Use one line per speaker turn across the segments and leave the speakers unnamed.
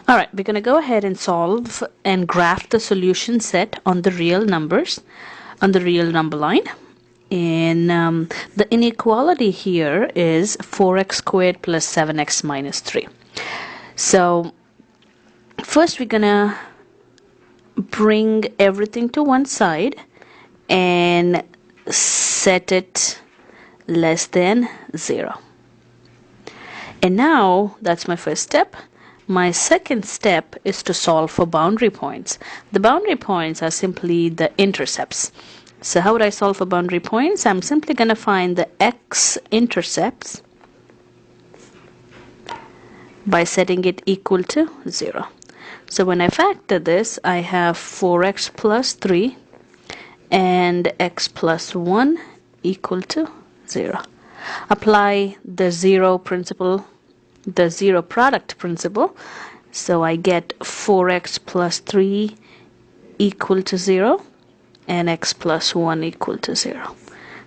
Alright, we're going to go ahead and solve and graph the solution set on the real numbers, on the real number line. And the inequality here is 4x squared plus 7x minus 3. So first we're going to bring everything to one side and set it less than 0. And now that's my first step. My second step is to solve for boundary points. The boundary points are simply the intercepts. So how would I solve for boundary points? I'm simply going to find the x-intercepts by setting it equal to 0. So when I factor this, I have 4x plus 3 and x plus 1 equal to 0. Apply the zero principle, the zero product principle. So I get 4x plus 3 equal to 0 and x plus 1 equal to 0.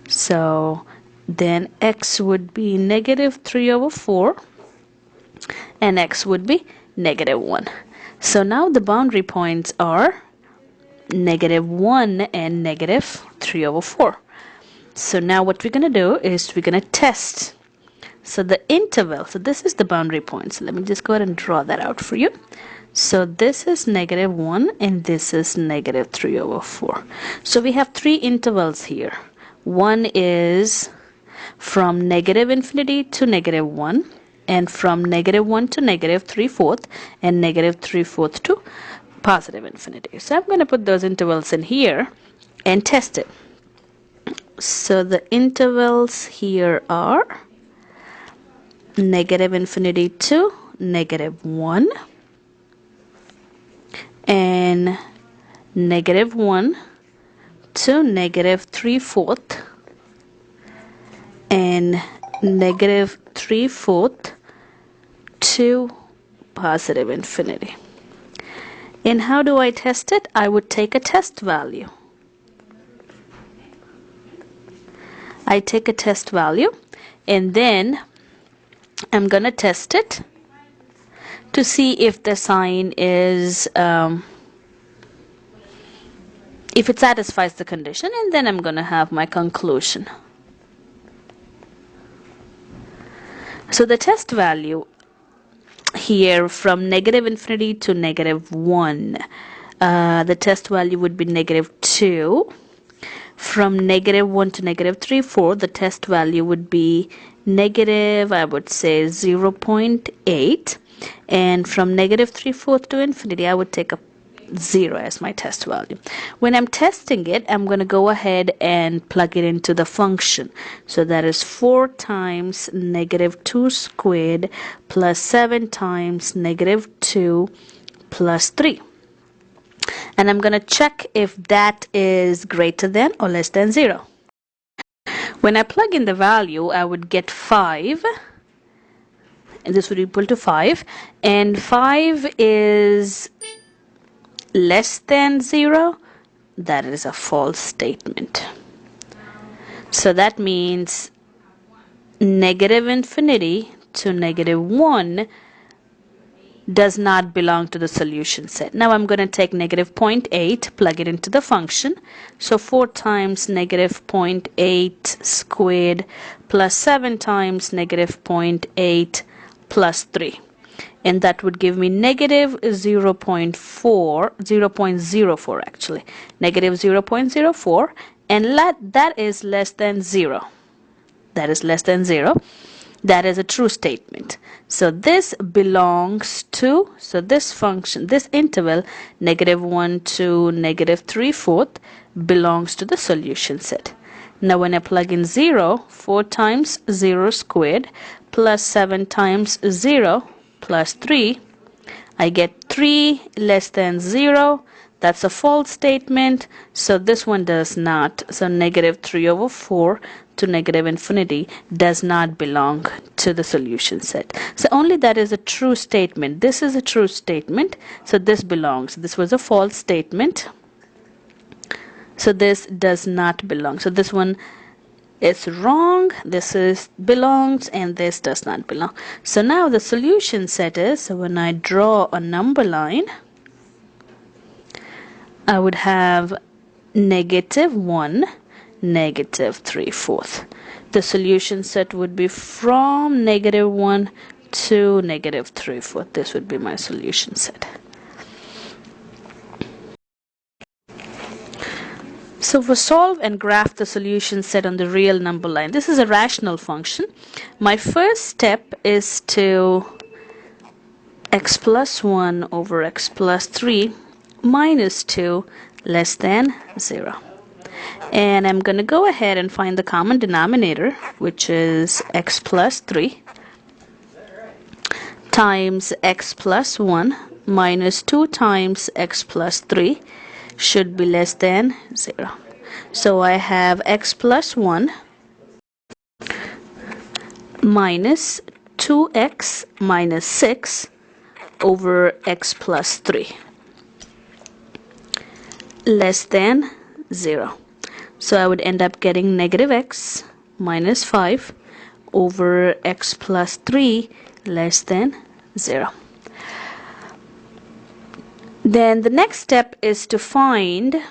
So then x would be negative 3 over 4 and x would be negative 1. So now the boundary points are negative 1 and negative 3 over 4. So now what we're going to do is we're going to test. So the interval, so this is the boundary point. So let me just go ahead and draw that out for you. So this is negative 1 and this is negative 3 over 4. So we have three intervals here. One is from negative infinity to negative 1, and from negative 1 to negative 3/4, and negative 3/4 to positive infinity. So I'm going to put those intervals in here and test it. So the intervals here are negative infinity to negative 1 and negative 1 to negative 3/4 and negative 3/4 to positive infinity. And how do I test it? I would take a test value. I take a test value and then I'm going to test it to see if the sign is, if it satisfies the condition, and then I'm going to have my conclusion. So the test value here from negative infinity to negative 1, the test value would be negative 2. From negative 1 to negative 3/4, the test value would be negative, I would say 0.8. And from negative 3/4 to infinity, I would take a 0 as my test value. When I'm testing it, I'm going to go ahead and plug it into the function. So that is 4 times negative 2 squared plus 7 times negative 2 plus 3. And I'm going to check if that is greater than or less than 0. When I plug in the value, I would get 5. And this would be equal to 5. And 5 is less than 0. That is a false statement. So that means negative infinity to negative 1 does not belong to the solution set. Now I'm going to take negative 0.8, plug it into the function. So 4 times negative 0.8 squared plus 7 times negative 0.8 plus 3. And that would give me negative 0.04 actually. Negative 0.04, and that is less than 0. That is less than 0. That is a true statement. So this belongs to, so this function, this interval, negative 1 to negative 3/4, belongs to the solution set. Now when I plug in 0, 4 times 0 squared plus 7 times 0 plus 3, I get 3 less than 0. That's a false statement, so this one does not. So negative 3 over 4 to negative infinity does not belong to the solution set. So only that is a true statement. This is a true statement, so this belongs. This was a false statement, so this does not belong. So this one is wrong, this is belongs, and this does not belong. So now the solution set is, so when I draw a number line, I would have -1, -3/4. The solution set would be from -1 to -3/4. This would be my solution set. So for solve and graph the solution set on the real number line, this is a rational function. My first step is to x plus 1 over x plus 3 minus 2 less than 0. And I'm going to go ahead and find the common denominator, which is x plus 3 times x plus 1 minus 2 times x plus 3 should be less than 0. So I have x plus 1 minus 2x minus 6 over x plus 3 less than 0. So I would end up getting -x minus 5 over x plus 3 less than 0. Then the next step is to find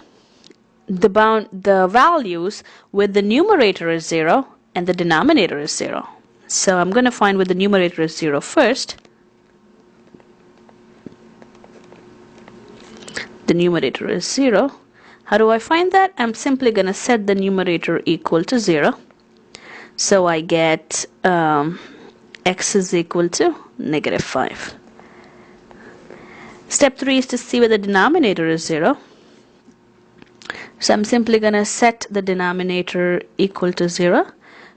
the values with the numerator is 0 and the denominator is 0. So I'm going to find with the numerator is 0 first. The numerator is 0. How do I find that? I'm simply going to set the numerator equal to 0. So I get x is equal to -5. Step 3 is to see whether the denominator is 0. So I'm simply going to set the denominator equal to 0.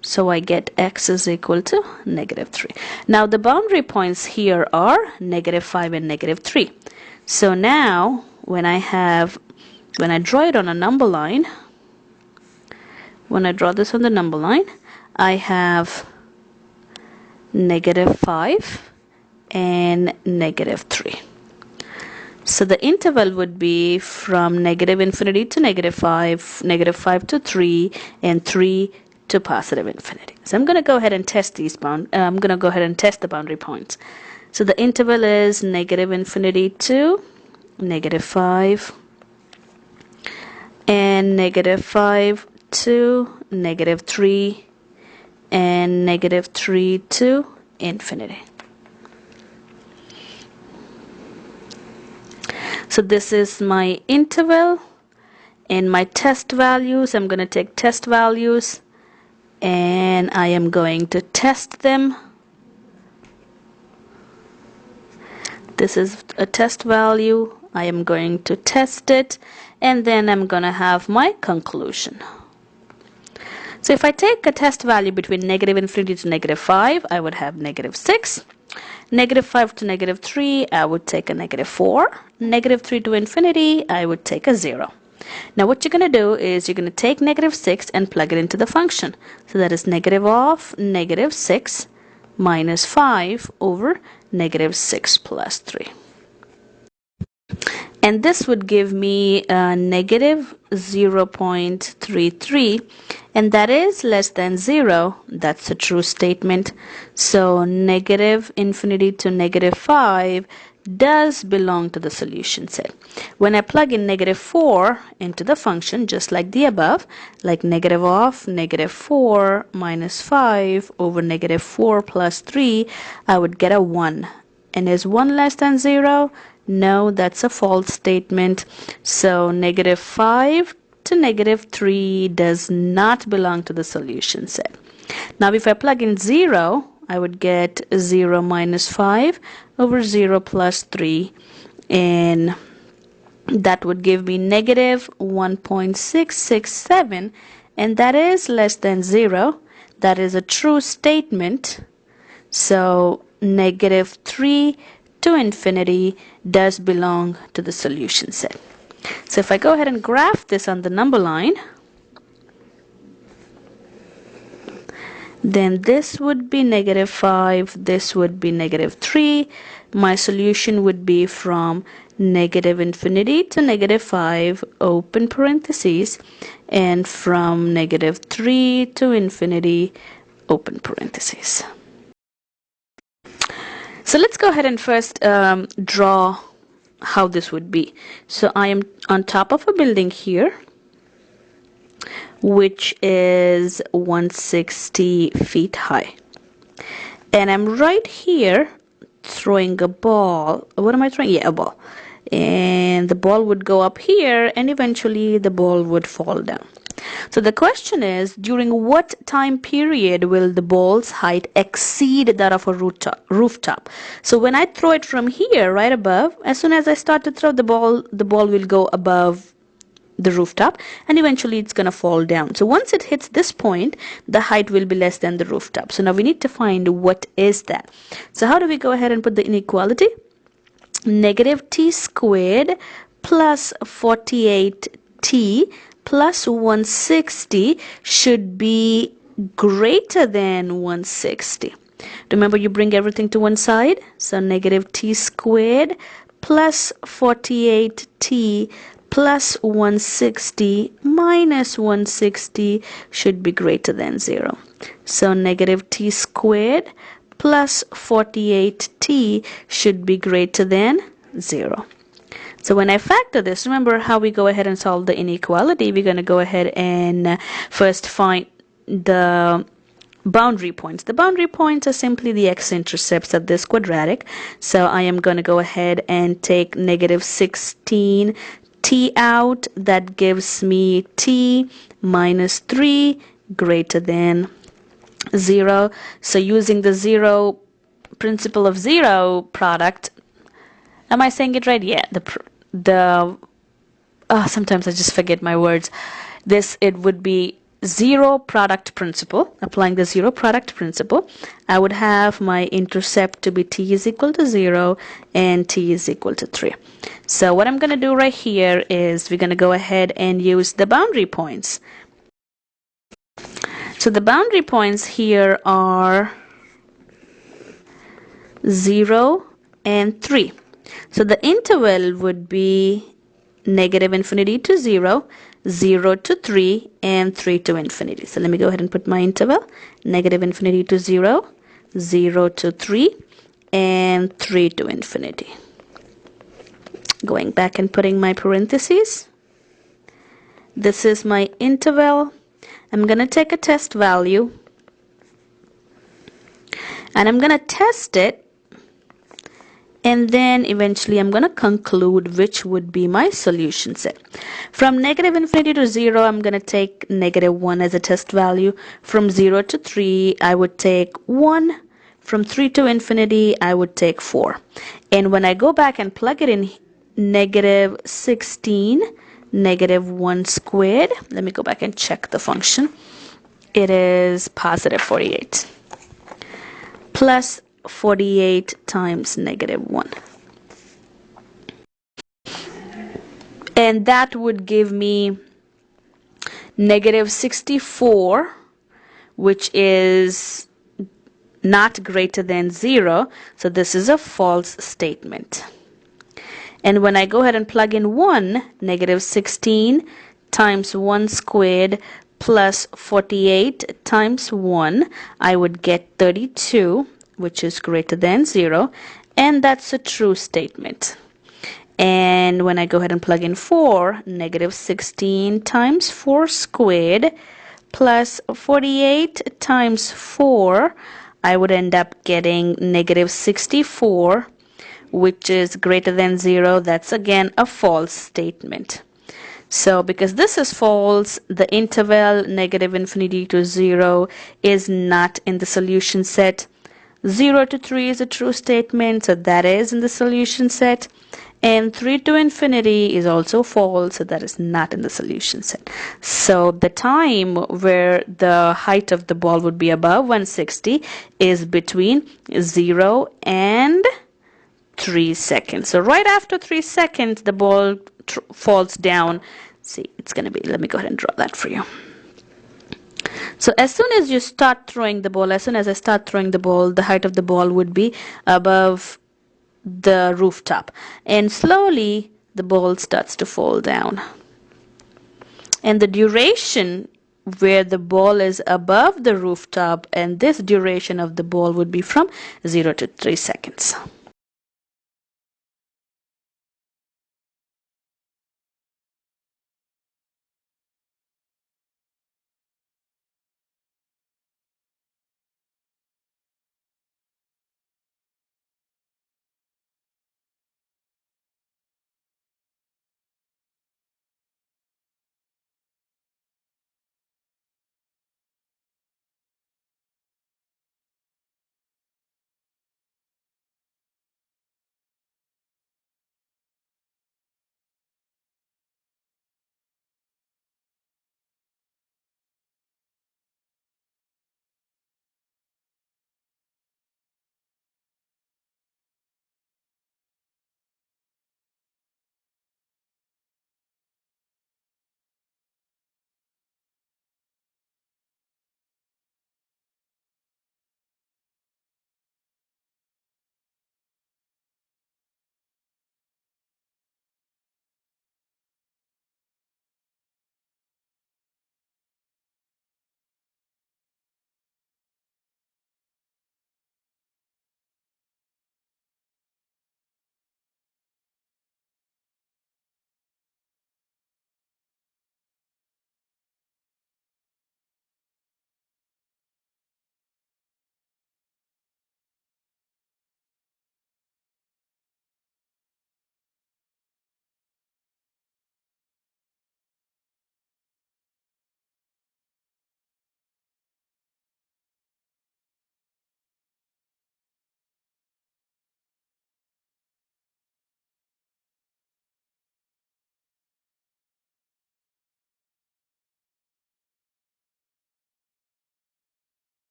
So I get x is equal to -3. Now the boundary points here are -5 and -3. So now when I draw it on a number line, when I draw this on the number line, I have -5 and -3. So the interval would be from -∞ to -5, -5 to 3, and 3 to +∞. So I'm going to go ahead and test these I'm going to go ahead and test the boundary points. So the interval is -∞ to -5 and -5 to -3 and -3 to infinity. So this is my interval and my test values. I'm going to take test values and I am going to test them. This is a test value. I am going to test it and then I'm going to have my conclusion. So if I take a test value between -∞ to -5, I would have -6. -5 to -3, I would take a -4. -3 to infinity, I would take a 0. Now what you're going to do is you're going to take -6 and plug it into the function. So that is negative of -6 minus 5 over -6 plus 3. And this would give me a -0.33, and that is less than 0. That's a true statement. So -∞ to -5 does belong to the solution set. When I plug in -4 into the function, just like the above, like negative of -4 minus 5 over -4 plus 3, I would get a 1. And is 1 less than 0? No, that's a false statement. So -5 to -3 does not belong to the solution set. Now if I plug in 0, I would get 0 minus 5 over 0 plus 3, and that would give me -1.667, and that is less than 0. That is a true statement. So -3 to infinity does belong to the solution set. So if I go ahead and graph this on the number line, then this would be -5, this would be -3. My solution would be from negative infinity to negative 5, open parentheses, and from negative 3 to infinity, open parentheses. So let's go ahead and first draw how this would be. So I am on top of a building here, which is 160 feet high. And I'm right here throwing a ball. What am I throwing? Yeah, a ball. And the ball would go up here, and eventually the ball would fall down. So the question is, during what time period will the ball's height exceed that of a rooftop? So when I throw it from here, right above, as soon as I start to throw the ball will go above the rooftop, and eventually it's going to fall down. So once it hits this point, the height will be less than the rooftop. So now we need to find what is that. So how do we go ahead and put the inequality? Negative t squared plus 48t plus 160 should be greater than 160. Remember, you bring everything to one side. So negative t squared plus 48t plus 160 minus 160 should be greater than 0. So negative t squared plus 48t should be greater than 0. So when I factor this, remember how we go ahead and solve the inequality. We're going to go ahead and first find the boundary points. The boundary points are simply the x-intercepts of this quadratic. So I am going to go ahead and take negative 16t out. That gives me t minus 3 greater than 0. So using the principle of zero product, am I saying it right? Yeah, sometimes I just forget my words. It would be zero product principle. Applying the zero product principle, I would have my intercept to be t is equal to 0 and t is equal to 3. So what I'm going to do right here is we're going to go ahead and use the boundary points. So the boundary points here are 0 and 3. So the interval would be negative infinity to 0, 0 to 3, and 3 to infinity. So let me go ahead and put my interval. Negative infinity to 0, 0 to 3, and 3 to infinity. Going back and putting my parentheses. This is my interval. I'm going to take a test value, and I'm going to test it, and then eventually I'm going to conclude which would be my solution set. From negative infinity to 0, I'm going to take negative 1 as a test value. From 0 to 3, I would take 1. From 3 to infinity, I would take 4. And when I go back and plug it in, negative 16, negative 1 squared, let me go back and check the function. It is positive 48. Plus 48 times negative 1. And that would give me negative 64, which is not greater than 0. So this is a false statement. And when I go ahead and plug in 1, negative 16 times 1 squared plus 48 times 1, I would get 32, which is greater than 0, and that's a true statement. And when I go ahead and plug in 4, negative 16 times 4 squared plus 48 times 4, I would end up getting negative 64, which is greater than 0. That's again a false statement. So because this is false, the interval negative infinity to 0 is not in the solution set. 0 to 3 is a true statement, so that is in the solution set. And 3 to infinity is also false, so that is not in the solution set. So the time where the height of the ball would be above 160 is between 0 and 3 seconds. So right after 3 seconds, the ball falls down. See, it's going to be, let me go ahead and draw that for you. So as soon as you start throwing the ball, as soon as I start throwing the ball, the height of the ball would be above the rooftop, and slowly the ball starts to fall down. And the duration where the ball is above the rooftop, and this duration of the ball would be from 0 to 3 seconds.